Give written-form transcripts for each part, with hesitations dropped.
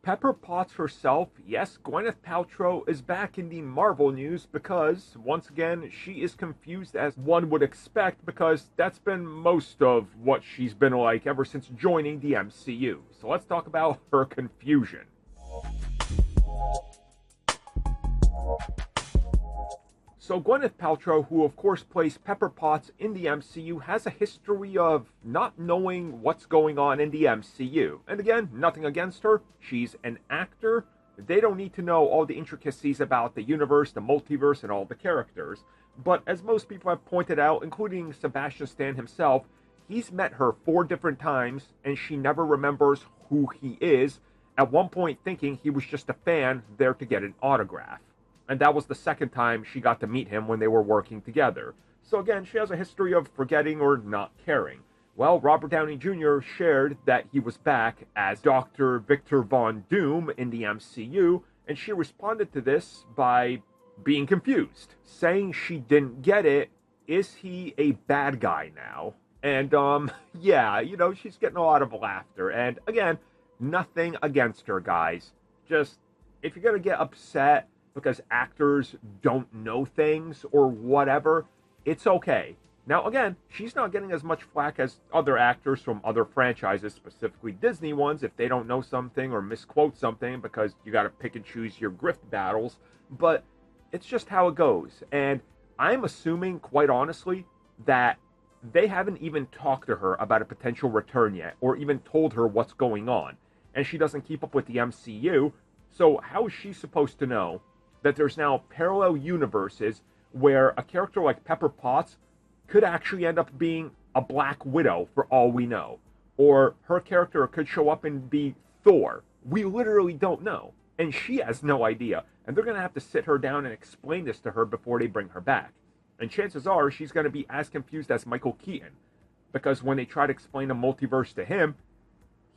Pepper Potts herself, yes, Gwyneth Paltrow is back in the Marvel news because, once again, she is confused as one would expect because that's been most of what she's been like ever since joining the MCU. So let's talk about her confusion. So Gwyneth Paltrow, who of course plays Pepper Potts in the MCU, has a history of not knowing what's going on in the MCU. And again, nothing against her. She's an actor. They don't need to know all the intricacies about the universe, the multiverse, and all the characters. But as most people have pointed out, including Sebastian Stan himself, he's met her 4 different times, and she never remembers who he is, at one point thinking he was just a fan there to get an autograph. And that was the second time she got to meet him when they were working together. So again, she has a history of forgetting or not caring. Well, Robert Downey Jr. shared that he was back as Dr. Victor Von Doom in the MCU, and she responded to this by being confused, saying she didn't get it. Is he a bad guy now? And, yeah, she's getting a lot of laughter. And again, nothing against her, guys. Just, if you're gonna get upset because actors don't know things or whatever, it's okay. Now, again, she's not getting as much flack as other actors from other franchises, specifically Disney ones, if they don't know something or misquote something, because you gotta pick and choose your grift battles, but it's just how it goes. And I'm assuming, quite honestly, that they haven't even talked to her about a potential return yet, or even told her what's going on. And she doesn't keep up with the MCU, so how is she supposed to know that there's now parallel universes where a character like Pepper Potts could actually end up being a Black Widow for all we know? Or her character could show up and be Thor. We literally don't know. And she has no idea. And they're going to have to sit her down and explain this to her before they bring her back. And chances are she's going to be as confused as Michael Keaton. Because when they tried to explain the multiverse to him,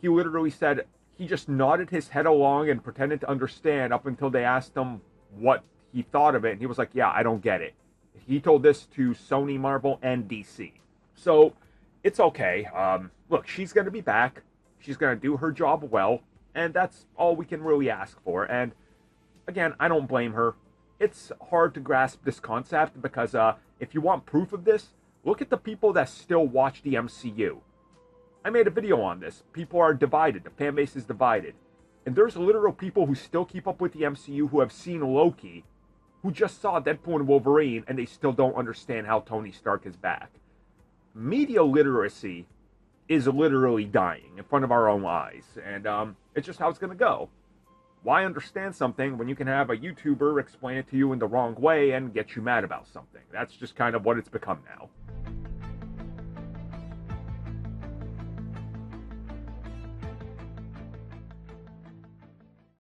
he literally said he just nodded his head along and pretended to understand up until they asked him what he thought of it, and he was like, yeah, I don't get it. He told this to Sony, Marvel, and DC. So, it's okay. Look, she's going to be back. She's going to do her job well, and that's all we can really ask for. And, again, I don't blame her. It's hard to grasp this concept because if you want proof of this, look at the people that still watch the MCU. I made a video on this. People are divided. The fan base is divided. And there's literal people who still keep up with the MCU who have seen Loki, who just saw Deadpool and Wolverine, and they still don't understand how Tony Stark is back. Media literacy is literally dying in front of our own eyes, and it's just how it's going to go. Why understand something when you can have a YouTuber explain it to you in the wrong way and get you mad about something? That's just kind of what it's become now.